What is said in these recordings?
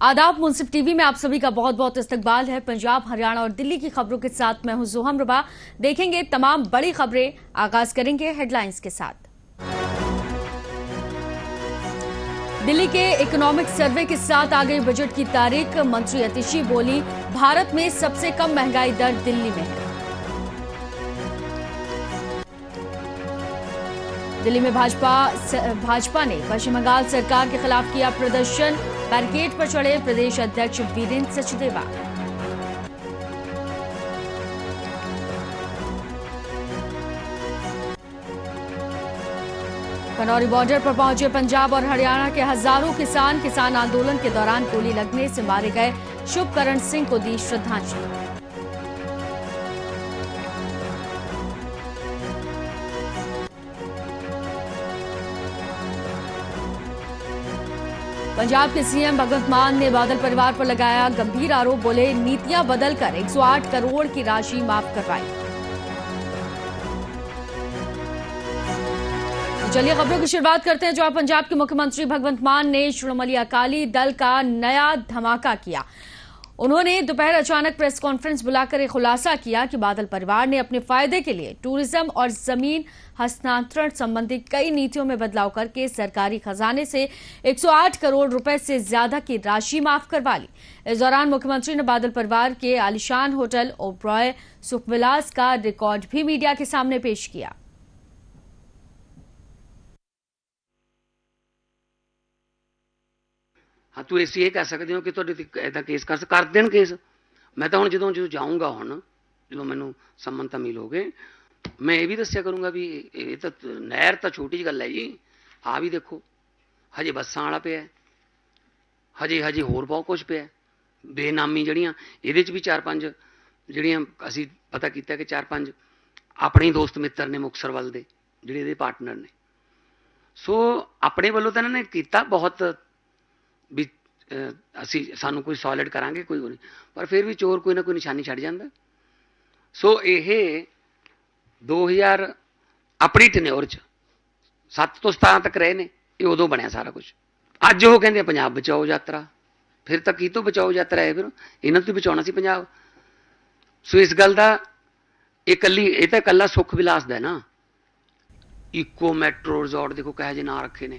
आदाब। मुंसिफ टीवी में आप सभी का बहुत बहुत इस्तकबाल है। पंजाब, हरियाणा और दिल्ली की खबरों के साथ मैं हूं जोहम रबा। देखेंगे तमाम बड़ी खबरें। आगाज करेंगे हेडलाइंस के साथ। दिल्ली के इकोनॉमिक सर्वे के साथ आ गई बजट की तारीख। मंत्री अतिशी बोली, भारत में सबसे कम महंगाई दर दिल्ली में है। दिल्ली में भाजपा ने पश्चिम बंगाल सरकार के खिलाफ किया प्रदर्शन। बैरिकेड पर चढ़े प्रदेश अध्यक्ष वीरेंद्र सचदेवा। खनौरी बॉर्डर पर पहुंचे पंजाब और हरियाणा के हजारों किसान आंदोलन के दौरान गोली लगने से मारे गए शुभकरण सिंह को दी श्रद्धांजलि। पंजाब के सीएम भगवंत मान ने बादल परिवार पर लगाया गंभीर आरोप। बोले, नीतियां बदलकर 108 करोड़ की राशि माफ करवाई। चलिए खबरों की शुरुआत करते हैं। जहां पंजाब के मुख्यमंत्री भगवंत मान ने श्रोमणी अकाली दल का नया धमाका किया। उन्होंने दोपहर अचानक प्रेस कॉन्फ्रेंस बुलाकर एक खुलासा किया कि बादल परिवार ने अपने फायदे के लिए टूरिज्म और जमीन हस्तांतरण संबंधी कई नीतियों में बदलाव करके सरकारी खजाने से 108 करोड़ रुपए से ज्यादा की राशि माफ करवा ली। इस दौरान मुख्यमंत्री ने बादल परिवार के आलीशान होटल ओबरॉय सुखविलास का रिकॉर्ड भी मीडिया के सामने पेश किया। हाँ, ਤੁਸੀਂ ਇਹ ਕਹਿ ਸਕਦੇ ਹੋ ਕਿ ਤੁਹਾਡੇ ਤੇ ਇਹਦਾ ਕੇਸ ਕਰ ਦੇਣ ਕੇਸ। ਮੈਂ ਤਾਂ ਹੁਣ ਜਦੋਂ ਜਾਊਂਗਾ, ਹੁਣ ਜਦੋਂ ਮੈਨੂੰ ਸੰਮਨ ਤਾਂ ਮਿਲ ਹੋਗੇ, ਮੈਂ ਇਹ ਵੀ ਦੱਸਿਆ ਕਰੂੰਗਾ ਵੀ ਇਹ ਤਾਂ ਨਹਿਰ ਤਾਂ ਛੋਟੀ ਜਿਹੀ ਗੱਲ ਹੈ ਜੀ। ਆ ਵੀ ਦੇਖੋ, ਹਜੇ ਬੱਸਾਂ ਵਾਲਾ ਪਿਆ, ਹਜੇ ਹੋਰ ਬਹੁਤ ਕੁਝ ਪਿਆ ਬੇਨਾਮੀ ਜਿਹੜੀਆਂ। ਇਹਦੇ 'ਚ ਵੀ 4-5 ਜਿਹੜੀਆਂ ਅਸੀਂ ਪਤਾ ਕੀਤਾ ਕਿ 4-5 ਆਪਣੇ ਹੀ ਦੋਸਤ ਮਿੱਤਰ ਨੇ ਮੁਕਤਸਰ ਵੱਲ ਦੇ, ਜਿਹੜੇ ਇਹਦੇ ਪਾਰਟਨਰ ਨੇ। ਸੋ ਆਪਣੇ ਵੱਲੋਂ ਤਾਂ ਇਹਨਾਂ ਨੇ ਕੀਤਾ ਬਹੁਤ ਵੀ ਅਸੀਂ ਸਾਨੂੰ ਕੋਈ ਸੋਲਿਡ ਕਰਾਂਗੇ, ਕੋਈ ਨਹੀਂ, ਪਰ ਫਿਰ ਵੀ ਚੋਰ ਕੋਈ ਨਾ ਕੋਈ ਨਿਸ਼ਾਨੀ ਛੱਡ ਜਾਂਦਾ। ਸੋ ਇਹ 2000 ਆਪਣੀ ਟਨਿਓਰ 'ਚ 7 ਤੋਂ 17 ਤੱਕ ਰਹੇ ਨੇ, ਇਹ ਉਦੋਂ ਬਣਿਆ ਸਾਰਾ ਕੁਝ। ਅੱਜ ਉਹ ਕਹਿੰਦੇ ਪੰਜਾਬ ਬਚਾਓ ਯਾਤਰਾ। ਫਿਰ ਤਾਂ ਕੀ ਤੋਂ ਬਚਾਓ ਯਾਤਰਾ ਹੈ? ਫਿਰ ਇਹਨਾਂ ਤੋਂ ਬਚਾਉਣਾ ਸੀ ਪੰਜਾਬ। ਸੋ ਇਸ ਗੱਲ ਦਾ ਇਹ ਤਾਂ ਇਕੱਲਾ ਸੁੱਖ ਵਿਲਾਸ ਦਾ ਨਾ। इको मेट्रो रिजॉर्ट देखो कहे जे ना रखे ने।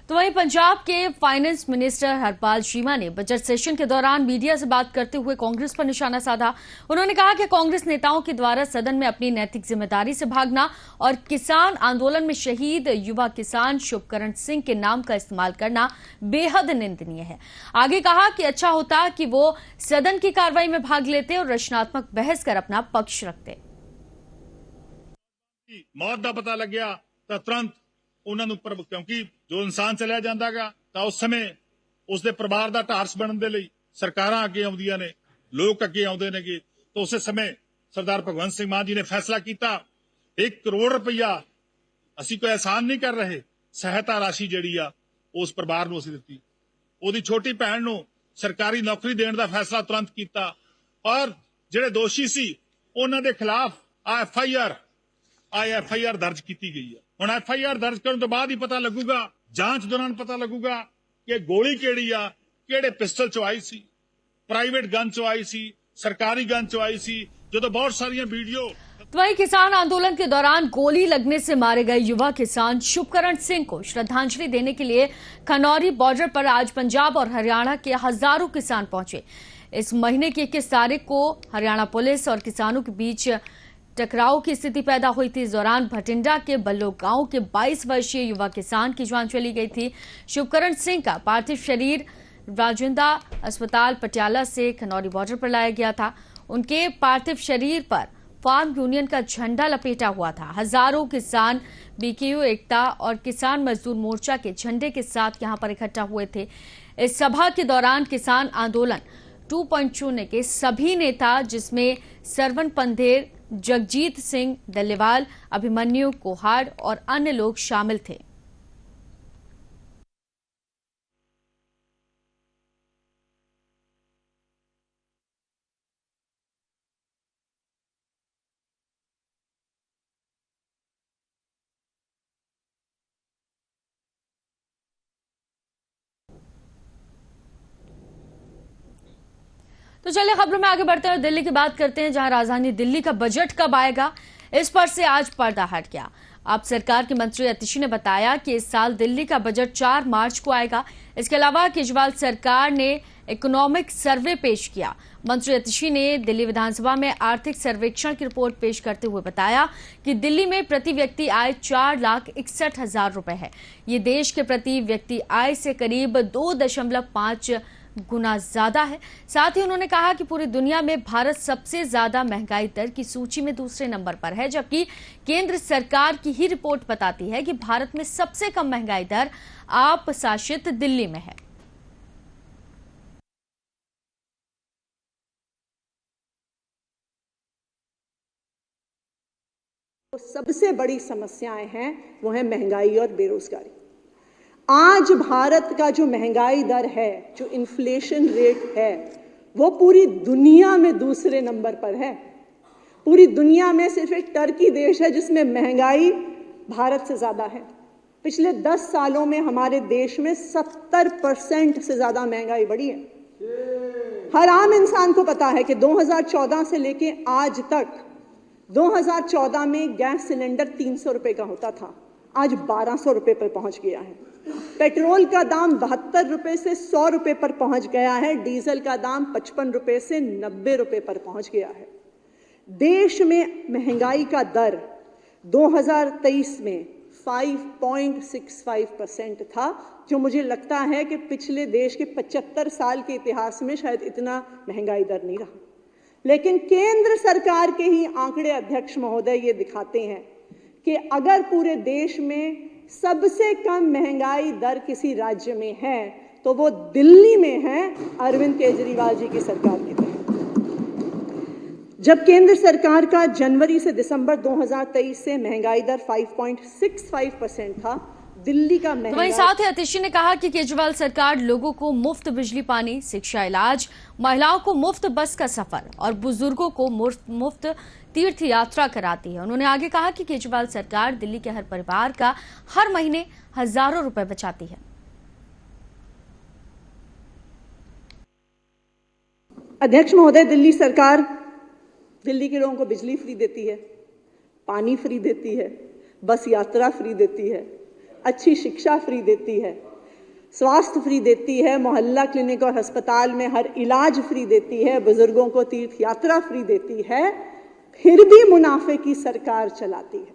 तो वहीं पंजाब के फाइनेंस मिनिस्टर हरपाल चीमा ने बजट सेशन के दौरान मीडिया से बात करते हुए कांग्रेस पर निशाना साधा। उन्होंने कहा कि कांग्रेस नेताओं के द्वारा सदन में अपनी नैतिक जिम्मेदारी से भागना और किसान आंदोलन में शहीद युवा किसान शुभकरण सिंह के नाम का इस्तेमाल करना बेहद निंदनीय है। आगे कहा कि अच्छा होता कि वो सदन की कार्रवाई में भाग लेते और रचनात्मक बहस कर अपना पक्ष रखते। मौत का पता लग गया तो तुरंत उन्होंने क्योंकि जो इंसान चलिया जाता तो उस समय उसके परिवार का ढारस बनने के लिए सरकार अगे आउंदियां ने, लोग अगे आउंदे ने। तो उस समय सरदार भगवंत सिंह मान जी ने फैसला किया 1 करोड़ रुपया असी कोई एहसान नहीं कर रहे, सहायता राशि जिहड़ी आ उस परिवार नूं असीं दित्ती। उहदी छोटी भैन नूं सरकारी नौकरी देने का फैसला तुरंत किया और जिहड़े दोषी सी उन्हां दे खिलाफ एफ आई आर दर्ज की गई है। हुण FIR दर्ज करने तो बाद ही पता लगूगा, जांच दौरान पता लगूगा कि गोली केड़ी आ, केड़े पिस्टल चो आई सी, प्राइवेट गन चो आई सी, सरकारी गन चो आई सी, जो तो बहुत सारी वीडियो। तो वहीं किसान आंदोलन के दौरान गोली लगने से मारे गए युवा किसान शुभकरण सिंह को श्रद्धांजलि देने के लिए खनौरी बॉर्डर पर आज पंजाब और हरियाणा के हजारों किसान पहुंचे। इस महीने की 21 तारीख को हरियाणा पुलिस और किसानों के बीच टकराव की स्थिति पैदा हुई थी। इस दौरान भटिंडा के बल्लो गांव के 22 वर्षीय युवा किसान की जान चली गई थी। शुभकरण सिंह का पार्थिव शरीर राजेंद्र अस्पताल पटियाला से खनौरी बॉर्डर पर लाया गया था। उनके पार्थिव शरीर पर फार्म यूनियन का झंडा लपेटा हुआ था। हजारों किसान BKU एकता और किसान मजदूर मोर्चा के झंडे के साथ यहां पर इकट्ठा हुए थे। इस सभा के दौरान किसान आंदोलन 2.0 के सभी नेता, जिसमें सरवन पंधेर, जगजीत सिंह डल्लेवाल, अभिमन्यु कोहाड़ और अन्य लोग शामिल थे। तो चलिए खबरों में आगे बढ़ते हैं, दिल्ली की बात करते हैं, जहां राजधानी दिल्ली का बजट कब आएगा, इस पर से आज पर्दा हट गया। आप सरकार के मंत्री अतिशी ने बताया कि इस साल दिल्ली का बजट 4 मार्च को आएगा। इसके अलावा केजरीवाल सरकार ने इकोनॉमिक सर्वे पेश किया। मंत्री अतिशी ने दिल्ली विधानसभा में आर्थिक सर्वेक्षण की रिपोर्ट पेश करते हुए बताया कि दिल्ली में प्रति व्यक्ति आय 4,61,000 रुपए है। ये देश के प्रति व्यक्ति आय से करीब 2.5 गुना ज्यादा है। साथ ही उन्होंने कहा कि पूरी दुनिया में भारत सबसे ज्यादा महंगाई दर की सूची में दूसरे नंबर पर है, जबकि केंद्र सरकार की ही रिपोर्ट बताती है कि भारत में सबसे कम महंगाई दर आप शासित दिल्ली में है। सबसे बड़ी समस्याएं हैं वो है महंगाई और बेरोजगारी। आज भारत का जो महंगाई दर है, जो इन्फ्लेशन रेट है, वो पूरी दुनिया में दूसरे नंबर पर है। पूरी दुनिया में सिर्फ एक टर्की देश है जिसमें महंगाई भारत से ज्यादा है। पिछले 10 सालों में हमारे देश में 70% से ज्यादा महंगाई बढ़ी है। हर आम इंसान को पता है कि 2014 से लेके आज तक, 2014 में गैस सिलेंडर 300 रुपए का होता था, आज 1200 रुपए पर पहुंच गया है। पेट्रोल का दाम 72 रुपए से 100 रुपए पर पहुंच गया है। डीजल का दाम 55 रुपए से 90 रुपए पर पहुंच गया है। देश में महंगाई का दर 2023 में 5.65% था, जो मुझे लगता है कि पिछले देश के 75 साल के इतिहास में शायद इतना महंगाई दर नहीं रहा। लेकिन केंद्र सरकार के ही आंकड़े अध्यक्ष महोदय ये दिखाते हैं कि अगर पूरे देश में सबसे कम महंगाई दर किसी राज्य में है तो वो दिल्ली में है, अरविंद केजरीवाल जी की सरकार के तहत। जब केंद्र सरकार का जनवरी से दिसंबर 2023 से महंगाई दर 5.65% था, दिल्ली का महंगाई। वहीं साथ ही अतिशी ने कहा कि केजरीवाल सरकार लोगों को मुफ्त बिजली पानी, शिक्षा, इलाज, महिलाओं को मुफ्त बस का सफर और बुजुर्गों को मुफ्त तीर्थ यात्रा कराती है। उन्होंने आगे कहा कि केजरीवाल सरकार दिल्ली के हर परिवार का हर महीने हजारों रुपए बचाती है। अध्यक्ष महोदय, दिल्ली सरकार दिल्ली के लोगों को बिजली फ्री देती है, पानी फ्री देती है, बस यात्रा फ्री देती है, अच्छी शिक्षा फ्री देती है, स्वास्थ्य फ्री देती है, मोहल्ला क्लिनिक और अस्पताल में हर इलाज फ्री देती है, बुजुर्गों को तीर्थ यात्रा फ्री देती है, फिर भी मुनाफे की सरकार चलाती है।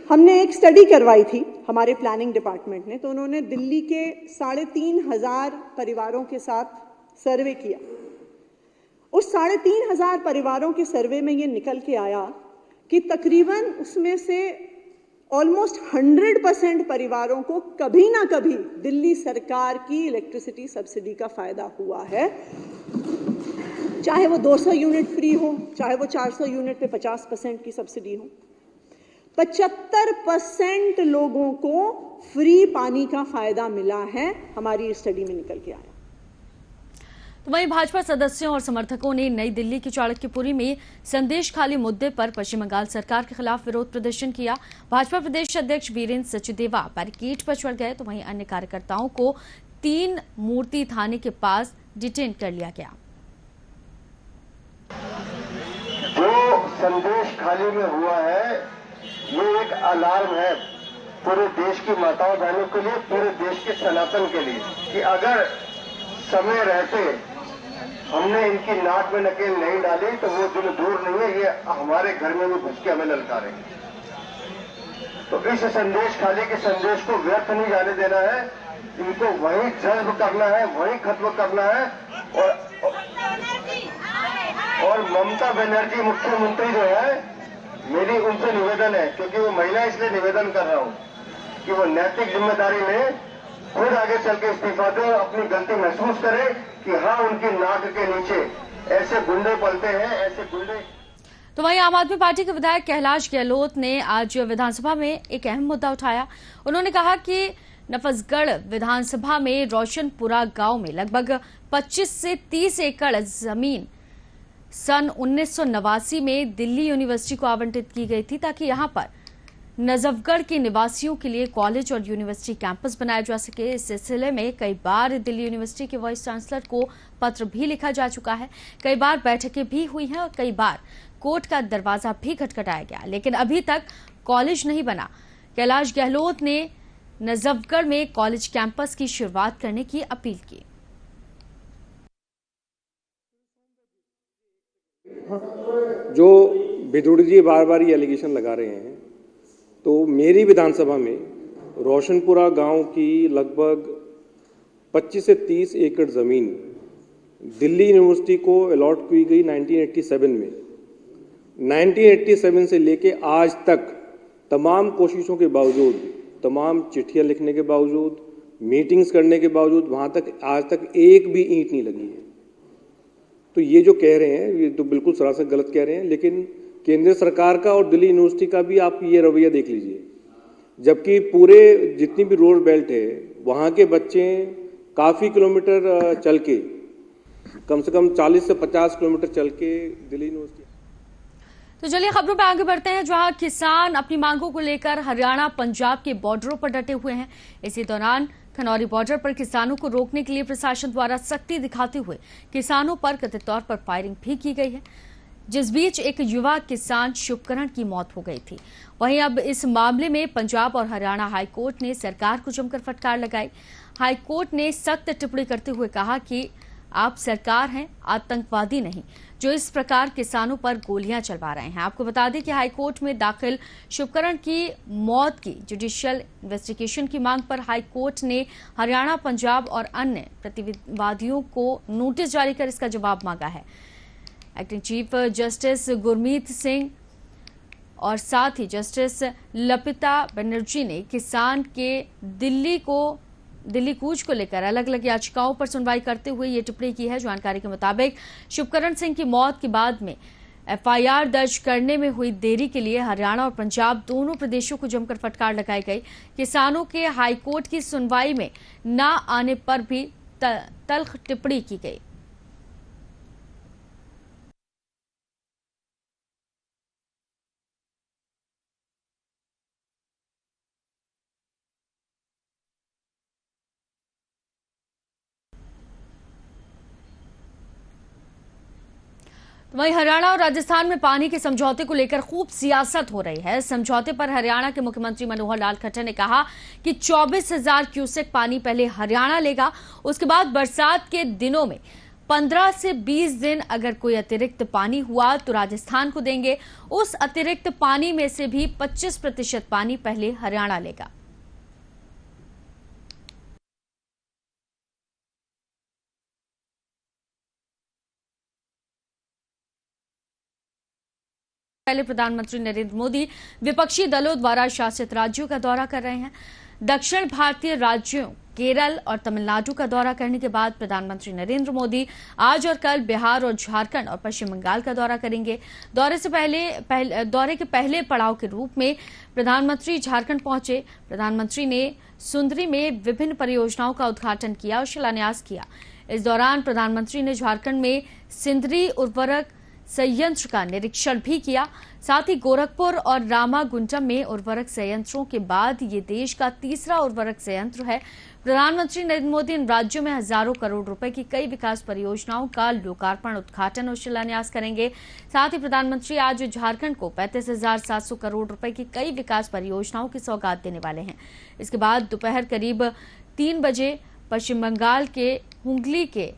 हमने एक स्टडी करवाई थी हमारे प्लानिंग डिपार्टमेंट ने, तो उन्होंने दिल्ली के 3,500 परिवारों के साथ सर्वे किया। उस 3,500 परिवारों के सर्वे में ये निकल के आया कि तकरीबन उसमें से ऑलमोस्ट 100% परिवारों को कभी ना कभी दिल्ली सरकार की इलेक्ट्रिसिटी सब्सिडी का फायदा हुआ है। चाहे वो 200 यूनिट फ्री हो, चाहे वो 400 यूनिट पे 50% की सब्सिडी हो। 75% लोगों को फ्री पानी का फायदा मिला है, हमारी स्टडी में निकल के आया। तो वहीं भाजपा सदस्यों और समर्थकों ने नई दिल्ली की चाणक्यपुरी में संदेश खाली मुद्दे पर पश्चिम बंगाल सरकार के खिलाफ विरोध प्रदर्शन किया। भाजपा प्रदेश अध्यक्ष वीरेंद्र सचदेवा बैरिकेड पर चढ़ गए, तो वहीं अन्य कार्यकर्ताओं को 3 मूर्ति थाने के पास डिटेन कर लिया गया। जो संदेश खाली में हुआ है, ये एक अलार्म है पूरे देश की माताओं बहनों के लिए, पूरे देश के सनातन के लिए, कि अगर समय रहते हमने इनकी नाक में नकेल नहीं डाली तो वो दिन दूर नहीं है, ये हमारे घर में भी घुस के हमें ललकारेंगे। तो इस संदेश खाली के संदेश को व्यर्थ नहीं जाने देना है, इनको वहीं जज्ब करना है, वहीं खत्म करना है। और ममता बनर्जी मुख्यमंत्री जो है, मेरी उनसे निवेदन है, क्योंकि वो महिला इसलिए निवेदन कर रहा हूं कि वो नैतिक जिम्मेदारी लें, खुद आगे चल के इस्तीफा दें और अपनी गलती महसूस करें कि हाँ, उनकी नाक के नीचे ऐसे गुंडे पलते हैं, ऐसे गुंडे। तो वहीं आम आदमी पार्टी के विधायक कैलाश गहलोत ने आज विधानसभा में एक अहम मुद्दा उठाया। उन्होंने कहा कि नफजगढ़ विधानसभा में रोशनपुरा गांव में लगभग 25 से 30 एकड़ जमीन सन 1989 में दिल्ली यूनिवर्सिटी को आवंटित की गई थी, ताकि यहां पर नजफगढ़ के निवासियों के लिए कॉलेज और यूनिवर्सिटी कैंपस बनाया जा सके। इस सिलसिले में कई बार दिल्ली यूनिवर्सिटी के वाइस चांसलर को पत्र भी लिखा जा चुका है, कई बार बैठकें भी हुई हैं और कई बार कोर्ट का दरवाजा भी खटखटाया गया, लेकिन अभी तक कॉलेज नहीं बना। कैलाश गहलोत ने नजफगढ़ में कॉलेज कैंपस की शुरुआत करने की अपील की। जो बिदुड़ी जी बार बार ये एलिगेशन लगा रहे हैं, तो मेरी विधानसभा में रोशनपुरा गांव की लगभग 25 से 30 एकड़ ज़मीन दिल्ली यूनिवर्सिटी को अलॉट की गई 1987 में। 1987 से लेके आज तक तमाम कोशिशों के बावजूद, तमाम चिट्ठियां लिखने के बावजूद, मीटिंग्स करने के बावजूद वहाँ तक आज तक एक भी ईंट नहीं लगी है। तो ये जो कह रहे हैं ये तो बिल्कुल सरासर गलत कह रहे हैं। लेकिन केंद्र सरकार का और दिल्ली यूनिवर्सिटी का भी आप ये रवैया देख लीजिए, जबकि पूरे जितनी भी रोड बेल्ट है वहाँ के बच्चे काफ़ी किलोमीटर चल के, कम से कम 40 से 50 किलोमीटर चल के दिल्ली यूनिवर्सिटी। तो चलिए खबरों पे आगे बढ़ते हैं, जहां किसान अपनी मांगों को लेकर हरियाणा पंजाब के बॉर्डरों पर डटे हुए हैं। इसी दौरान खनौरी बॉर्डर पर किसानों को रोकने के लिए प्रशासन द्वारा सख्ती दिखाते हुए किसानों पर कथित तौर पर फायरिंग भी की गई है, जिस बीच एक युवा किसान शुभकरण की मौत हो गई थी। वहीं अब इस मामले में पंजाब और हरियाणा हाईकोर्ट ने सरकार को जमकर फटकार लगाई। हाईकोर्ट ने सख्त टिप्पणी करते हुए कहा कि आप सरकार हैं, आतंकवादी नहीं, जो इस प्रकार किसानों पर गोलियां चलवा रहे हैं। आपको बता दें कि हाईकोर्ट में दाखिल शुभकरण की मौत की जुडिशियल इन्वेस्टिगेशन की मांग पर हाईकोर्ट ने हरियाणा, पंजाब और अन्य प्रतिवादियों को नोटिस जारी कर इसका जवाब मांगा है। Acting chief justice Gurmeet Singh और साथ ही जस्टिस लपिता बनर्जी ने किसान के दिल्ली कूच को लेकर अलग अलग याचिकाओं पर सुनवाई करते हुए ये टिप्पणी की है। जानकारी के मुताबिक शुभकरण सिंह की मौत के बाद में एफआईआर दर्ज करने में हुई देरी के लिए हरियाणा और पंजाब दोनों प्रदेशों को जमकर फटकार लगाई गई। किसानों के हाईकोर्ट की सुनवाई में न आने पर भी तल्ख टिप्पणी की गई। वहीं हरियाणा और राजस्थान में पानी के समझौते को लेकर खूब सियासत हो रही है। समझौते पर हरियाणा के मुख्यमंत्री मनोहर लाल खट्टर ने कहा कि 24,000 क्यूसेक पानी पहले हरियाणा लेगा, उसके बाद बरसात के दिनों में 15 से 20 दिन अगर कोई अतिरिक्त पानी हुआ तो राजस्थान को देंगे। उस अतिरिक्त पानी में से भी 25% पानी पहले हरियाणा लेगा। पहले प्रधानमंत्री नरेंद्र मोदी विपक्षी दलों द्वारा शासित राज्यों का दौरा कर रहे हैं। दक्षिण भारतीय राज्यों केरल और तमिलनाडु का दौरा करने के बाद प्रधानमंत्री नरेंद्र मोदी आज और कल बिहार और झारखंड और पश्चिम बंगाल का दौरा करेंगे। दौरे के पहले पड़ाव के रूप में प्रधानमंत्री झारखंड पहुंचे। प्रधानमंत्री ने सुंदरी में विभिन्न परियोजनाओं का उद्घाटन किया और शिलान्यास किया। इस दौरान प्रधानमंत्री ने झारखंड में सिंदरी उर्वरक संयंत्र का निरीक्षण भी किया। साथ ही गोरखपुर और रामागुंडम में उर्वरक संयंत्रों के बाद ये देश का तीसरा उर्वरक संयंत्र है। प्रधानमंत्री नरेंद्र मोदी इन राज्यों में हजारों करोड़ रुपए की कई विकास परियोजनाओं का लोकार्पण, उद्घाटन और शिलान्यास करेंगे। साथ ही प्रधानमंत्री आज झारखंड को 35,700 करोड़ रुपए की कई विकास परियोजनाओं की सौगात देने वाले हैं। इसके बाद दोपहर करीब 3 बजे पश्चिम बंगाल के हुगली के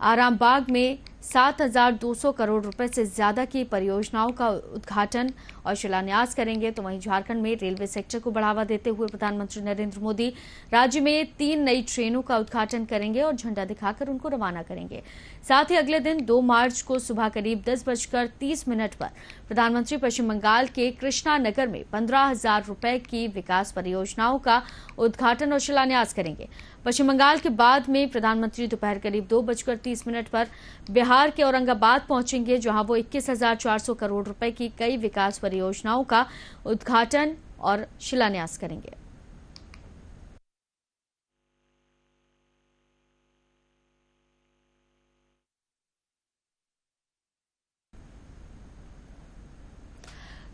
आरामबाग में 7,200 करोड़ रुपए से ज्यादा की परियोजनाओं का उद्घाटन और शिलान्यास करेंगे। तो वहीं झारखंड में रेलवे सेक्टर को बढ़ावा देते हुए प्रधानमंत्री नरेंद्र मोदी राज्य में 3 नई ट्रेनों का उद्घाटन करेंगे और झंडा दिखाकर उनको रवाना करेंगे। साथ ही अगले दिन 2 मार्च को सुबह करीब 10:30 पर प्रधानमंत्री पश्चिम बंगाल के कृष्णा नगर में 15,000 रुपए की विकास परियोजनाओं का उद्घाटन और शिलान्यास करेंगे। पश्चिम बंगाल के बाद में प्रधानमंत्री दोपहर करीब 2:30 पर बिहार के औरंगाबाद पहुंचेंगे, जहां वो 21,400 करोड़ रुपए की कई विकास परियोजनाओं का उद्घाटन और शिलान्यास करेंगे।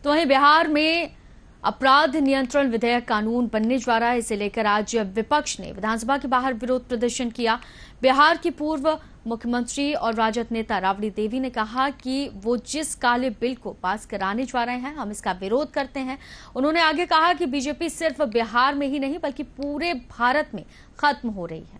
तो वहीं बिहार में अपराध नियंत्रण विधेयक कानून बनने जा रहा है। इसे लेकर आज विपक्ष ने विधानसभा के बाहर विरोध प्रदर्शन किया। बिहार की पूर्व मुख्यमंत्री और राजद नेता राबड़ी देवी ने कहा कि वो जिस काले बिल को पास कराने जा रहे हैं, हम इसका विरोध करते हैं। उन्होंने आगे कहा कि बीजेपी सिर्फ बिहार में ही नहीं बल्कि पूरे भारत में खत्म हो रही है।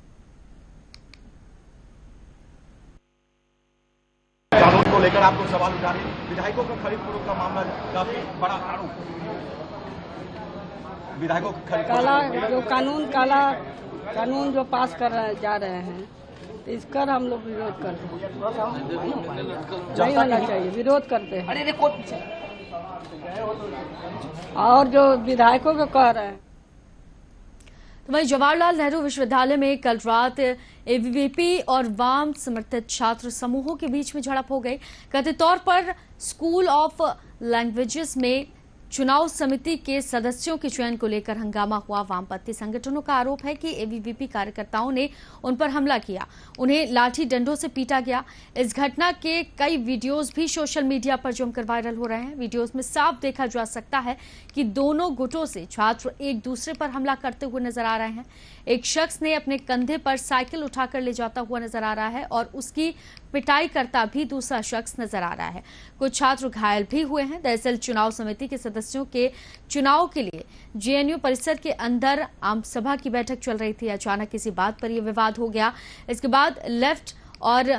कानून को लेकर आप लोग सवाल उठा रहे हैं। विधायकों का खरीद फरोख्त का मामला काफी बड़ा आरोप। विधायकों की खरीद काला कानून जो पास कर जा रहे हैं, तो इसका हम लोग विरोध करते हैं। नहीं होना चाहिए, विरोध करते हैं। और जो विधायकों को कह रहे हैं, तो वहीं जवाहरलाल नेहरू विश्वविद्यालय में कल रात एबीवीपी और वाम समर्थित छात्र समूहों के बीच में झड़प हो गई। कथित तौर पर स्कूल ऑफ लैंग्वेजेस में चुनाव समिति के सदस्यों के चयन को लेकर हंगामा हुआ। वामपंथी संगठनों का आरोप है कि एबीवीपी कार्यकर्ताओं ने उन पर हमला किया, उन्हें लाठी डंडों से पीटा गया। इस घटना के कई वीडियोस भी सोशल मीडिया पर जमकर वायरल हो रहे हैं। वीडियोस में साफ देखा जा सकता है कि दोनों गुटों से छात्र एक दूसरे पर हमला करते हुए नजर आ रहे हैं। एक शख्स ने अपने कंधे पर साइकिल उठाकर ले जाता हुआ नजर आ रहा है और उसकी पिटाई करता भी दूसरा शख्स नजर आ रहा है। कुछ छात्र घायल भी हुए हैं। दरअसल चुनाव समिति के सदस्यों के चुनाव के लिए जेएनयू परिसर के अंदर आम सभा की बैठक चल रही थी। अचानक किसी बात पर यह विवाद हो गया। इसके बाद लेफ्ट और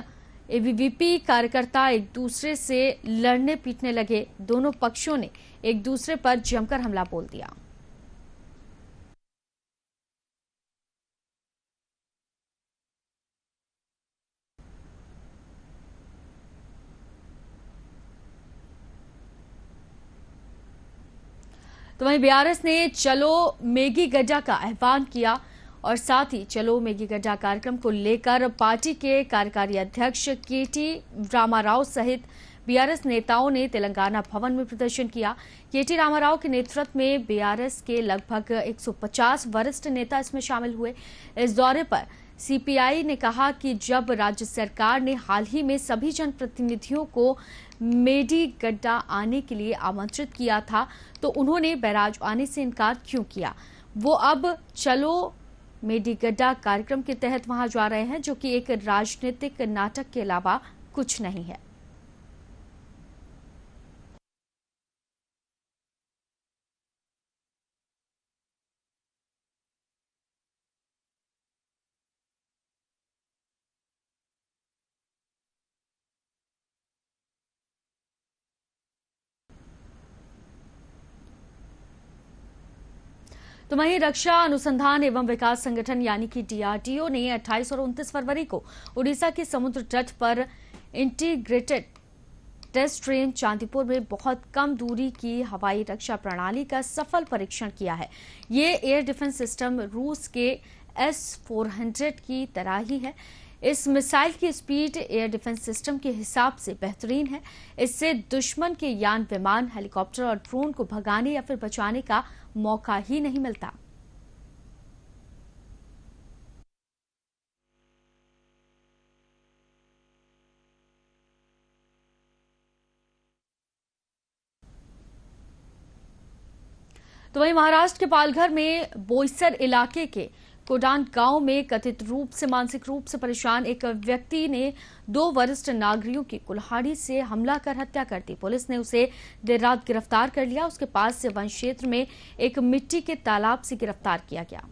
एबीवीपी कार्यकर्ता एक दूसरे से लड़ने पीटने लगे। दोनों पक्षों ने एक दूसरे पर जमकर हमला बोल दिया। तो वहीं बीआरएस ने चलो मेगी गड्ढा का आह्वान किया और साथ ही चलो मेगी गड्ढा कार्यक्रम को लेकर पार्टी के कार्यकारी अध्यक्ष केटी रामाराव सहित बीआरएस नेताओं ने तेलंगाना भवन में प्रदर्शन किया। केटी रामाराव के नेतृत्व में बीआरएस के लगभग 150 वरिष्ठ नेता इसमें शामिल हुए। इस दौरे पर सीपीआई ने कहा कि जब राज्य सरकार ने हाल ही में सभी जनप्रतिनिधियों को मेडी गड्ढा आने के लिए आमंत्रित किया था, तो उन्होंने बैराज आने से इनकार क्यों किया। वो अब चलो मेडी गड्ढा कार्यक्रम के तहत वहां जा रहे हैं, जो कि एक राजनीतिक नाटक के अलावा कुछ नहीं है। तो वहीं रक्षा अनुसंधान एवं विकास संगठन यानी कि डीआरडीओ ने 28 और 29 फरवरी को उड़ीसा के समुद्र तट पर इंटीग्रेटेड टेस्ट रेंज चांदीपुर में बहुत कम दूरी की हवाई रक्षा प्रणाली का सफल परीक्षण किया है। ये एयर डिफेंस सिस्टम रूस के S-400 की तरह ही है। इस मिसाइल की स्पीड एयर डिफेंस सिस्टम के हिसाब से बेहतरीन है। इससे दुश्मन के यान, विमान, हेलीकॉप्टर और ड्रोन को भगाने या फिर बचाने का मौका ही नहीं मिलता। तो वहीं महाराष्ट्र के पालघर में बोईसर इलाके के कोडान गांव में कथित रूप से मानसिक रूप से परेशान एक व्यक्ति ने 2 वरिष्ठ नागरिकों की कुल्हाड़ी से हमला कर हत्या कर दी। पुलिस ने उसे देर रात गिरफ्तार कर लिया। उसके पास से वन क्षेत्र में एक मिट्टी के तालाब से गिरफ्तार किया गया।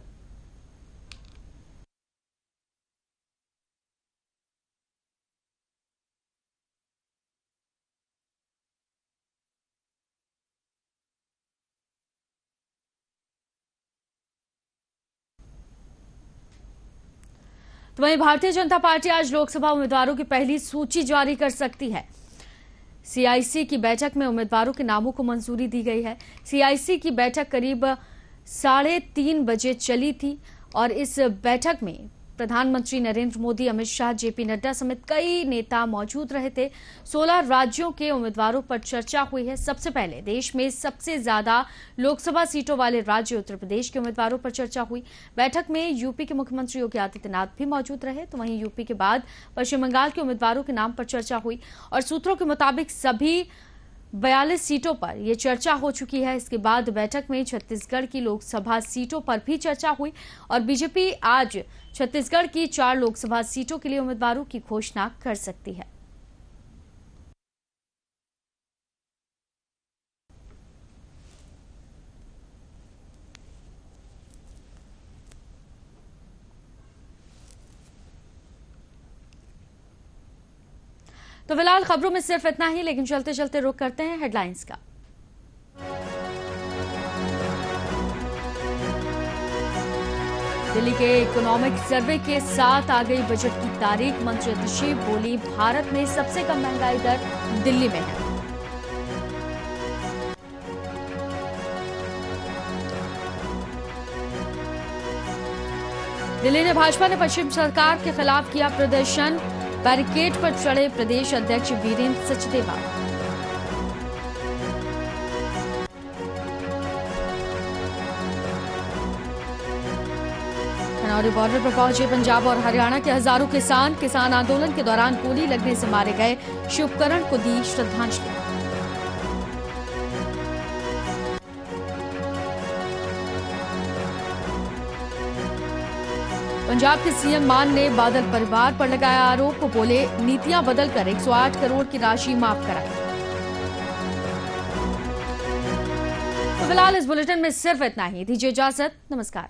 तो वहीं भारतीय जनता पार्टी आज लोकसभा उम्मीदवारों की पहली सूची जारी कर सकती है। सीआईसी की बैठक में उम्मीदवारों के नामों को मंजूरी दी गई है। सीआईसी की बैठक करीब 3:30 बजे चली थी और इस बैठक में प्रधानमंत्री नरेंद्र मोदी, अमित शाह, जेपी नड्डा समेत कई नेता मौजूद रहे थे। 16 राज्यों के उम्मीदवारों पर चर्चा हुई है। सबसे पहले देश में सबसे ज्यादा लोकसभा सीटों वाले राज्य उत्तर प्रदेश के उम्मीदवारों पर चर्चा हुई। बैठक में यूपी के मुख्यमंत्री योगी आदित्यनाथ भी मौजूद रहे। तो वहीं यूपी के बाद पश्चिम बंगाल के उम्मीदवारों के नाम पर चर्चा हुई और सूत्रों के मुताबिक सभी 42 सीटों पर यह चर्चा हो चुकी है। इसके बाद बैठक में छत्तीसगढ़ की लोकसभा सीटों पर भी चर्चा हुई और बीजेपी आज छत्तीसगढ़ की 4 लोकसभा सीटों के लिए उम्मीदवारों की घोषणा कर सकती है। तो फिलहाल खबरों में सिर्फ इतना ही, लेकिन चलते चलते रुक करते हैं हेडलाइंस का। दिल्ली के इकोनॉमिक सर्वे के साथ आ गई बजट की तारीख। मंत्री अतिशी बोली, भारत में सबसे कम महंगाई दर दिल्ली में है। दिल्ली ने भाजपा ने पश्चिम सरकार के खिलाफ किया प्रदर्शन। बैरिकेड पर चढ़े प्रदेश अध्यक्ष वीरेंद्र सचदेवा। खनौरी बॉर्डर पर पहुंचे पंजाब और हरियाणा के हजारों किसान आंदोलन के दौरान गोली लगने से मारे गए शुभकरण को दी श्रद्धांजलि। पंजाब के सीएम मान ने बादल परिवार पर लगाया आरोप। को बोले, नीतियां बदलकर 108 करोड़ की राशि माफ कराई। तो फिलहाल इस बुलेटिन में सिर्फ इतना ही। दीजिए इजाजत, नमस्कार।